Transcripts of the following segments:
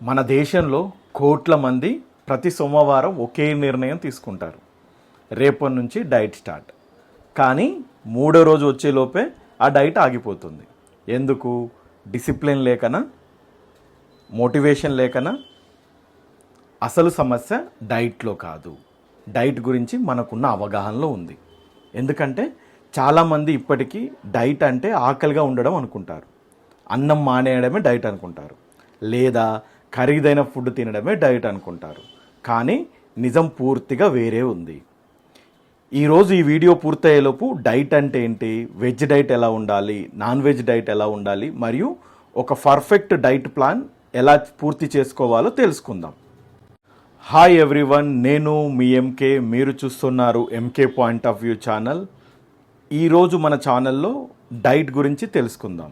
మన దేశంలో కోట్ల మంది ప్రతి సోమవారం ఒకే నిర్ణయం తీసుకుంటారు. రేపటి నుంచి డైట్ స్టార్ట్. కానీ మూడో రోజు వచ్చేలోపే ఆ డైట్ ఆగిపోతుంది. ఎందుకు? డిసిప్లిన్ లేకనా? మోటివేషన్ లేకనా? అసలు సమస్య డైట్లో కాదు. డైట్ గురించి మనకున్న అవగాహనలో ఉంది. ఎందుకంటే చాలామంది ఇప్పటికీ డైట్ అంటే ఆకలిగా ఉండడం అనుకుంటారు, అన్నం మానేయడమే డైట్ అనుకుంటారు, లేదా ఖరీదైన ఫుడ్ తినడమే డైట్ అనుకుంటారు. కానీ నిజం పూర్తిగా వేరే ఉంది. ఈరోజు ఈ వీడియో పూర్తయ్యేలోపు డైట్ అంటే ఏంటి, వెజ్ డైట్ ఎలా ఉండాలి, నాన్ వెజ్ డైట్ ఎలా ఉండాలి, మరియు ఒక పర్ఫెక్ట్ డైట్ ప్లాన్ ఎలా పూర్తి చేసుకోవాలో తెలుసుకుందాం. హాయ్ ఎవ్రీవన్, నేను మీ ఎంకే. మీరు చూస్తున్నారు MK point of view channel. ఈరోజు మన ఛానల్లో డైట్ గురించి తెలుసుకుందాం.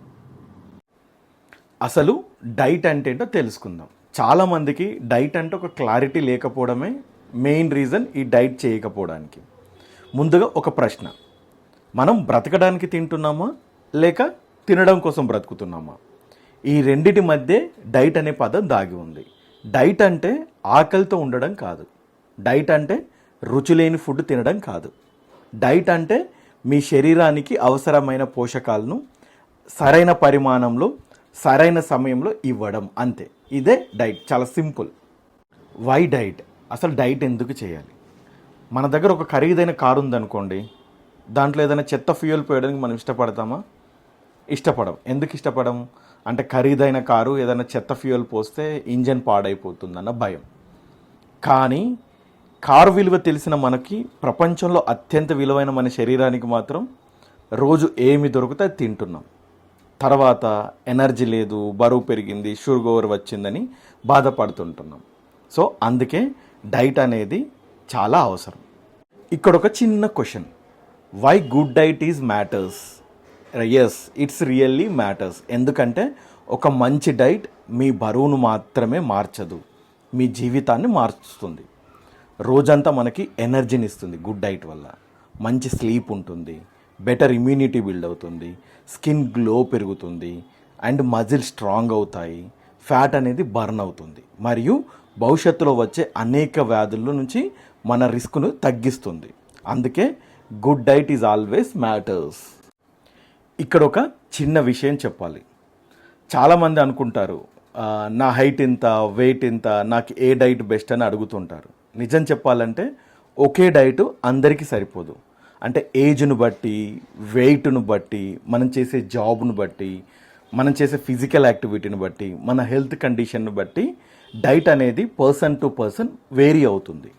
అసలు డైట్ అంటే ఏంటో తెలుసుకుందాం. చాలామందికి డైట్ అంటే ఒక క్లారిటీ లేకపోవడమే మెయిన్ రీజన్ ఈ డైట్ చేయకపోవడానికి. ముందుగా ఒక ప్రశ్న: మనం బ్రతకడానికి తింటున్నామా లేక తినడం కోసం బ్రతుకుతున్నామా? ఈ రెండిటి మధ్య డైట్ అనే పదం దాగి ఉంది. డైట్ అంటే ఆకలితో ఉండడం కాదు. డైట్ అంటే రుచి లేని ఫుడ్ తినడం కాదు. డైట్ అంటే మీ శరీరానికి అవసరమైన పోషకాలను సరైన పరిమాణంలో సరైన సమయంలో ఇవ్వడం, అంతే. ఇదే డైట్. చాలా సింపుల్. Why diet? అసలు డైట్ ఎందుకు చేయాలి? మన దగ్గర ఒక ఖరీదైన కారు ఉందనుకోండి, దాంట్లో ఏదైనా చెత్త ఫ్యూయల్ పోయడానికి మనం ఇష్టపడతామా? ఇష్టపడం. ఎందుకు ఇష్టపడం అంటే ఖరీదైన కారు ఏదైనా చెత్త ఫ్యూయల్ పోస్తే ఇంజన్ పాడైపోతుందన్న భయం. కానీ కారు విలువ తెలిసిన మనకి ప్రపంచంలో అత్యంత విలువైన మన శరీరానికి మాత్రం రోజు ఏమి దొరికితే అది తింటున్నాం. తర్వాత ఎనర్జీ లేదు, బరువు పెరిగింది, షుగర్ వచ్చిందని బాధపడుతుంటున్నాం. సో అందుకే డైట్ అనేది చాలా అవసరం. ఇక్కడ ఒక చిన్న question: why good diet is matters? Yes, it's really matters. ఎందుకంటే ఒక మంచి డైట్ మీ బరువును మాత్రమే మార్చదు, మీ జీవితాన్ని మార్చుతుంది. రోజంతా మనకి ఎనర్జీని ఇస్తుంది. గుడ్ డైట్ వల్ల మంచి స్లీప్ ఉంటుంది, బెటర్ ఇమ్యూనిటీ బిల్డ్ అవుతుంది, స్కిన్ గ్లో పెరుగుతుంది, అండ్ మజిల్ స్ట్రాంగ్ అవుతాయి, ఫ్యాట్ అనేది బర్న్ అవుతుంది, మరియు భవిష్యత్తులో వచ్చే అనేక వ్యాధుల నుంచి మన రిస్క్ను తగ్గిస్తుంది. అందుకే good diet is always matters. ఇక్కడ ఒక చిన్న విషయం చెప్పాలి. చాలామంది అనుకుంటారు, నా హైట్ ఇంత, వెయిట్ ఇంత, నాకు ఏ డైట్ బెస్ట్ అని అడుగుతుంటారు. నిజం చెప్పాలంటే ఒకే డైట్ అందరికీ సరిపోదు. అంటే ఏజ్ను బట్టి, వెయిట్ను బట్టి, మనం చేసే జాబ్ను బట్టి, మనం చేసే ఫిజికల్ యాక్టివిటీని బట్టి, మన హెల్త్ కండిషన్ను బట్టి డైట్ అనేది పర్సన్ టు పర్సన్ వేరీ అవుతుంది.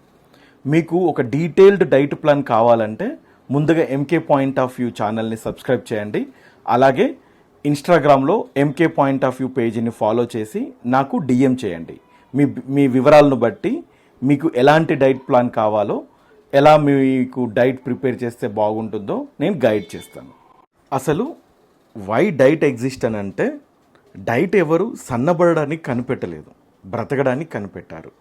మీకు ఒక డీటెయిల్డ్ డైట్ ప్లాన్ కావాలంటే ముందుగా ఎంకే పాయింట్ ఆఫ్ వ్యూ ఛానల్ని సబ్స్క్రైబ్ చేయండి. అలాగే ఇన్స్టాగ్రామ్లో ఎంకే పాయింట్ ఆఫ్ వ్యూ పేజీని ఫాలో చేసి నాకు డిఎం చేయండి. మీ వివరాలను బట్టి మీకు ఎలాంటి డైట్ ప్లాన్ కావాలో, ఎలా మీకు డైట్ ప్రిపేర్ చేస్తే బాగుంటుందో నేను గైడ్ చేస్తాను. అసలు వై డైట్ ఎగ్జిస్ట్ అని అంటే, డైట్ ఎవరు సన్నబడడానికి కనిపెట్టలేదు, బ్రతకడానికి కనిపెట్టారు.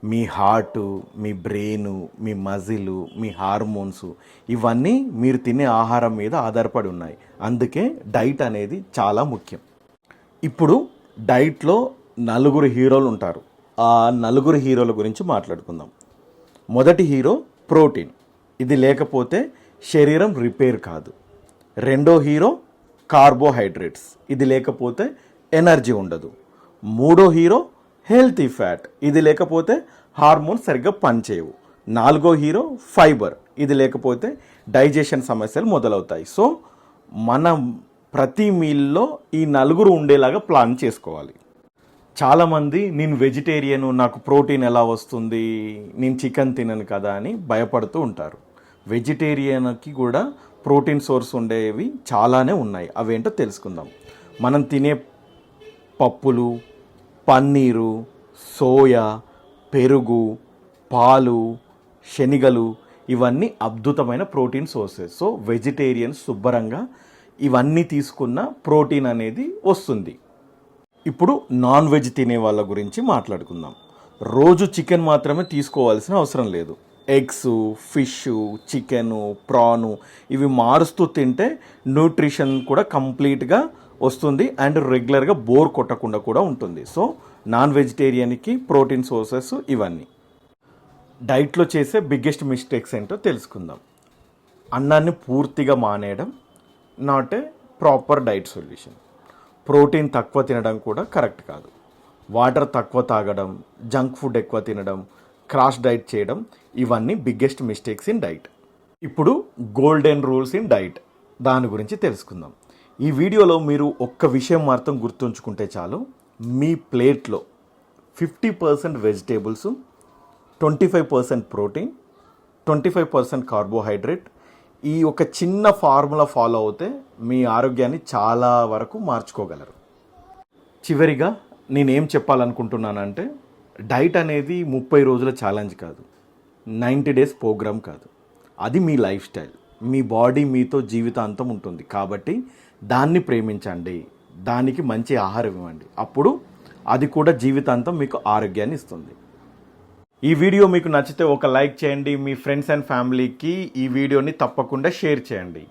మీ హార్టు, మీ బ్రెయిను, మీ మజిలు, మీ హార్మోన్స్ ఇవన్నీ మీరు తినే ఆహారం మీద ఆధారపడి ఉన్నాయి. అందుకే డైట్ అనేది చాలా ముఖ్యం. ఇప్పుడు డైట్లో నలుగురు హీరోలు ఉంటారు. ఆ నలుగురు హీరోల గురించి మాట్లాడుకుందాం. మొదటి హీరో ప్రోటీన్. ఇది లేకపోతే శరీరం రిపేర్ కాదు. రెండో హీరో కార్బోహైడ్రేట్స్. ఇది లేకపోతే ఎనర్జీ ఉండదు. మూడో హీరో హెల్తీ ఫ్యాట్. ఇది లేకపోతే హార్మోన్స్ సరిగ్గా పనిచేయవు. నాలుగో హీరో ఫైబర్. ఇది లేకపోతే డైజెషన్ సమస్యలు మొదలవుతాయి. సో మనం ప్రతి మీల్లో ఈ నలుగురు ఉండేలాగా ప్లాన్ చేసుకోవాలి. చాలామంది నేను వెజిటేరియను, నాకు ప్రోటీన్ ఎలా వస్తుంది, నేను చికెన్ తినను కదా అని భయపడుతూ ఉంటారు. వెజిటేరియన్కి కూడా ప్రోటీన్ సోర్స్ ఉండేవి చాలానే ఉన్నాయి. అవేంటో తెలుసుకుందాం. మనం తినే పప్పులు, పన్నీరు, సోయా, పెరుగు, పాలు, శనగలు ఇవన్నీ అద్భుతమైన ప్రోటీన్ సోర్సెస్. సో వెజిటేరియన్స్ శుభ్రంగా ఇవన్నీ తీసుకున్న ప్రోటీన్ అనేది వస్తుంది. ఇప్పుడు నాన్ వెజ్ తినే వాళ్ళ గురించి మాట్లాడుకుందాం. రోజు చికెన్ మాత్రమే తీసుకోవాల్సిన అవసరం లేదు. ఎగ్స్, ఫిష్, చికెను, ప్రాను ఇవి మారుస్తూ తింటే న్యూట్రిషన్ కూడా కంప్లీట్గా వస్తుంది అండ్ రెగ్యులర్గా బోర్ కొట్టకుండా కూడా ఉంటుంది. సో నాన్ వెజిటేరియన్కి ప్రోటీన్ సోర్సెస్ ఇవన్నీ. డైట్లో చేసే బిగ్గెస్ట్ మిస్టేక్స్ ఏంటో తెలుసుకుందాం. అన్నాన్ని పూర్తిగా మానేయడం not a proper diet solution. Protein తక్కువ తినడం కూడా కరెక్ట్ కాదు. వాటర్ తక్కువ తాగడం, జంక్ ఫుడ్ ఎక్కువ తినడం, క్రాష్ డైట్ చేయడం ఇవన్నీ బిగ్గెస్ట్ మిస్టేక్స్ ఇన్ డైట్. ఇప్పుడు గోల్డెన్ రూల్స్ ఇన్ డైట్ దాని గురించి తెలుసుకుందాం. ఈ వీడియోలో మీరు ఒక్క విషయం మాత్రం గుర్తుంచుకుంటే చాలు. మీ ప్లేట్లో 50% వెజిటేబుల్స్, 25% ప్రోటీన్, 25% కార్బోహైడ్రేట్, ఈ ఒక చిన్న ఫార్ములా ఫాలో అవుతే మీ ఆరోగ్యాన్ని చాలా వరకు మార్చుకోగలరు. చివరిగా నేనేం చెప్పాలనుకుంటున్నానంటే, డైట్ అనేది 30 రోజుల ఛాలెంజ్ కాదు, 90 డేస్ ప్రోగ్రామ్ కాదు. అది మీ లైఫ్ స్టైల్. మీ బాడీ మీతో జీవితాంతం ఉంటుంది. కాబట్టి దాన్ని ప్రేమించండి, దానికి మంచి ఆహారం ఇవ్వండి. అప్పుడు అది కూడా జీవితాంతం మీకు ఆరోగ్యాన్ని ఇస్తుంది. ఈ వీడియో మీకు నచ్చితే ఒక లైక్ చేయండి. మీ ఫ్రెండ్స్ అండ్ ఫ్యామిలీకి ఈ వీడియోని తప్పకుండా షేర్ చేయండి.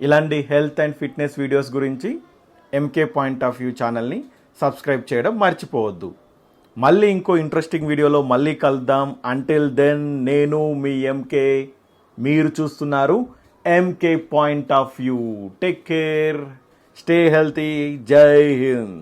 ఇలాంటి హెల్త్ అండ్ ఫిట్నెస్ వీడియోస్ గురించి ఎంకే పాయింట్ ఆఫ్ వ్యూ ఛానల్ని సబ్స్క్రైబ్ చేయడం మర్చిపోవద్దు. మళ్ళీ ఇంకో ఇంట్రెస్టింగ్ వీడియోలో మళ్ళీ కలుద్దాం. అంటిల్ దెన్ నేను మీ ఎంకే. మీరు చూస్తున్నారు MK point of view. Take care, stay healthy. Jai Hind.